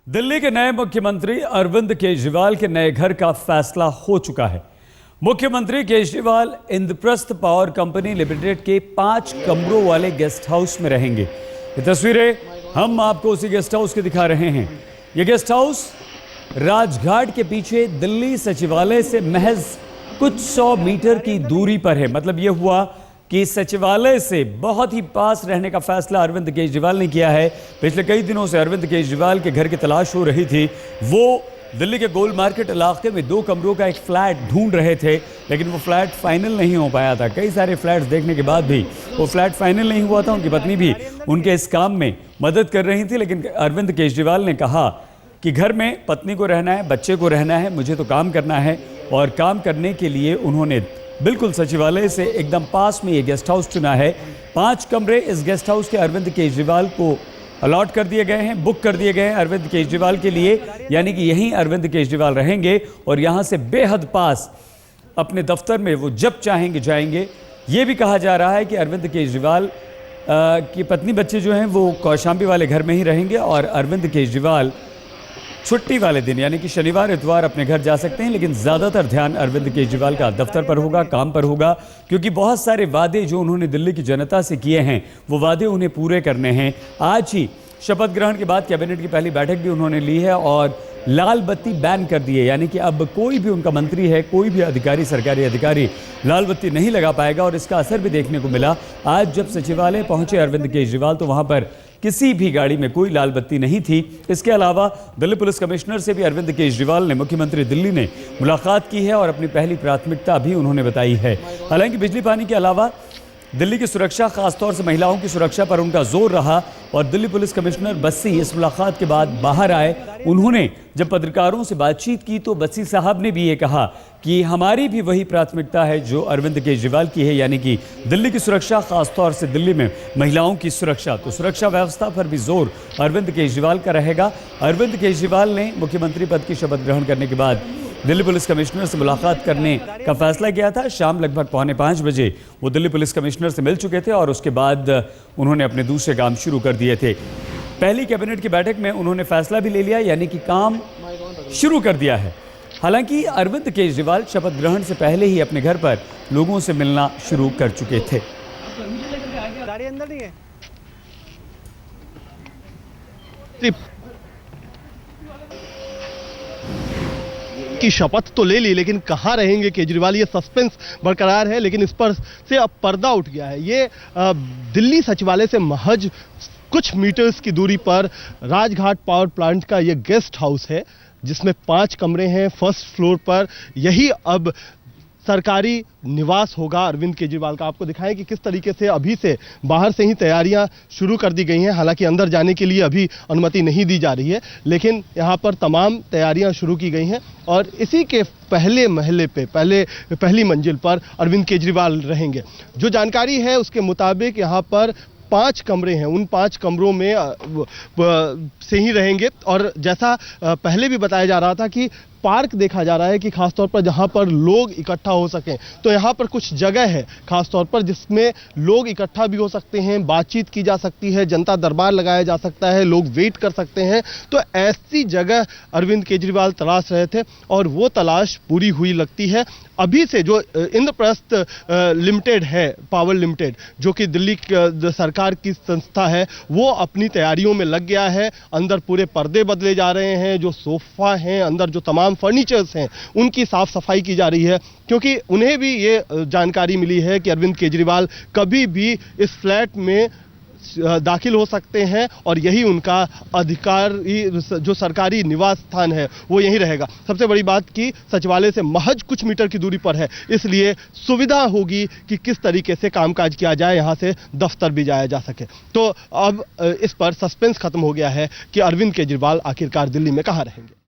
दिल्ली के नए मुख्यमंत्री अरविंद केजरीवाल के नए घर का फैसला हो चुका है। मुख्यमंत्री Kejriwal Indraprastha power company limited के 5 कमरों वाले गेस्ट हाउस में रहेंगे। ये तस्वीरें हम आपको उसी गेस्ट हाउस की दिखा रहे हैं। ये गेस्ट हाउस राजघाट के पीछे दिल्ली सचिवालय से महज कुछ 100 मीटर की दूरी पर है। मतलब ये हुआ कि सचिवालय से बहुत ही पास रहने का फैसला अरविंद केजरीवाल ने किया है। पिछले कई दिनों से अरविंद केजरीवाल के घर की तलाश हो रही थी। वो दिल्ली के गोल मार्केट इलाके में 2 कमरों का एक फ्लैट ढूंढ रहे थे, लेकिन वो फ्लैट फाइनल नहीं हो पाया था। कई सारे फ्लैट्स देखने के बाद भी वो फ्लैट फाइनल नहीं हुआ था। उनकी पत्नी भी उनके इस काम में मदद कर रही थी, लेकिन अरविंद केजरीवाल ने कहा कि घर में पत्नी को रहना है, बच्चे को रहना है, मुझे तो काम करना है। और काम करने के लिए उन्होंने बिल्कुल सचिवालय से एकदम पास में ये गेस्ट हाउस चुना है। 5 कमरे इस गेस्ट हाउस के अरविंद केजरीवाल को अलॉट कर दिए गए हैं, बुक कर दिए गए हैं अरविंद केजरीवाल के लिए। यानी कि यहीं अरविंद केजरीवाल रहेंगे और यहाँ से बेहद पास अपने दफ्तर में वो जब चाहेंगे जाएंगे। ये भी कहा जा रहा है कि अरविंद केजरीवाल की पत्नी बच्चे जो हैं वो कौशाम्बी वाले घर में ही रहेंगे और अरविंद केजरीवाल छुट्टी वाले दिन यानी कि शनिवार इतवार अपने घर जा सकते हैं, लेकिन ज़्यादातर ध्यान अरविंद केजरीवाल का दफ्तर पर होगा, काम पर होगा, क्योंकि बहुत सारे वादे जो उन्होंने दिल्ली की जनता से किए हैं वो वादे उन्हें पूरे करने हैं। आज ही शपथ ग्रहण के बाद कैबिनेट की पहली बैठक भी उन्होंने ली है और लाल बत्ती बैन कर दी है। यानी कि अब कोई भी उनका मंत्री है, कोई भी अधिकारी, सरकारी अधिकारी लाल बत्ती नहीं लगा पाएगा। और इसका असर भी देखने को मिला। आज जब सचिवालय पहुंचे अरविंद केजरीवाल तो वहां पर किसी भी गाड़ी में कोई लाल बत्ती नहीं थी। इसके अलावा दिल्ली पुलिस कमिश्नर से भी अरविंद केजरीवाल ने, मुख्यमंत्री दिल्ली ने मुलाकात की है और अपनी पहली प्राथमिकता भी उन्होंने बताई है। हालांकि बिजली पानी के अलावा दिल्ली की सुरक्षा, खासतौर से महिलाओं की सुरक्षा पर उनका जोर रहा और दिल्ली पुलिस कमिश्नर बस्सी इस मुलाकात के बाद बाहर आए। उन्होंने जब पत्रकारों से बातचीत की तो बस्सी साहब ने भी ये कहा कि हमारी भी वही प्राथमिकता है जो अरविंद केजरीवाल की है, यानी कि दिल्ली की सुरक्षा, खासतौर से दिल्ली में महिलाओं की सुरक्षा। तो सुरक्षा व्यवस्था पर भी जोर अरविंद केजरीवाल का रहेगा। अरविंद केजरीवाल ने मुख्यमंत्री पद की शपथ ग्रहण करने के बाद दिल्ली पुलिस कमिश्नर से मुलाकात करने का फैसला किया था। शाम लगभग 4:45 बजे वो दिल्ली पुलिस कमिश्नर से मिल चुके थे और उसके बाद उन्होंने अपने दूसरे काम शुरू कर दिए थे। पहली कैबिनेट की बैठक में उन्होंने फैसला भी ले लिया, यानी कि काम शुरू कर दिया है। हालांकि अरविंद केजरीवाल शपथ ग्रहण से पहले ही अपने घर पर लोगों से मिलना शुरू कर चुके थे। गाड़ी अंदर नहीं है। की शपथ तो ले ली, लेकिन कहाँ रहेंगे केजरीवाल, ये सस्पेंस बरकरार है। लेकिन इस पर से अब पर्दा उठ गया है। ये दिल्ली सचिवालय से महज कुछ मीटर्स की दूरी पर राजघाट पावर प्लांट का ये गेस्ट हाउस है, जिसमें 5 कमरे हैं फर्स्ट फ्लोर पर। यही अब सरकारी निवास होगा अरविंद केजरीवाल का। आपको दिखाएं कि किस तरीके से अभी से बाहर से ही तैयारियां शुरू कर दी गई हैं। हालांकि अंदर जाने के लिए अभी अनुमति नहीं दी जा रही है, लेकिन यहां पर तमाम तैयारियां शुरू की गई हैं। और इसी के पहले महले पे, पहली मंजिल पर अरविंद केजरीवाल रहेंगे। जो जानकारी है उसके मुताबिक यहाँ पर 5 कमरे हैं, उन 5 कमरों में से ही रहेंगे। और जैसा पहले भी बताया जा रहा था कि पार्क देखा जा रहा है कि खासतौर पर जहां पर लोग इकट्ठा हो सकें, तो यहां पर कुछ जगह है खासतौर पर जिसमें लोग इकट्ठा भी हो सकते हैं, बातचीत की जा सकती है, जनता दरबार लगाया जा सकता है, लोग वेट कर सकते हैं। तो ऐसी जगह अरविंद केजरीवाल तलाश रहे थे और वो तलाश पूरी हुई लगती है। अभी से जो इंद्रप्रस्थ लिमिटेड है, पावर लिमिटेड, जो कि दिल्ली सरकार की संस्था है, वो अपनी तैयारियों में लग गया है। अंदर पूरे पर्दे बदले जा रहे हैं, जो सोफा हैं, अंदर जो तमाम फर्नीचर्स हैं, उनकी साफ सफाई की जा रही है, क्योंकि उन्हें भी ये जानकारी मिली है कि अरविंद केजरीवाल कभी भी इस फ्लैट में दाखिल हो सकते हैं और यही उनका अधिकार, जो सरकारी निवास स्थान है वो यही रहेगा। सबसे बड़ी बात कि सचिवालय से महज कुछ मीटर की दूरी पर है, इसलिए सुविधा होगी कि किस तरीके से कामकाज किया जाए, यहाँ से दफ्तर भी जाया जा सके। तो अब इस पर सस्पेंस खत्म हो गया है कि अरविंद केजरीवाल आखिरकार दिल्ली में कहाँ रहेंगे।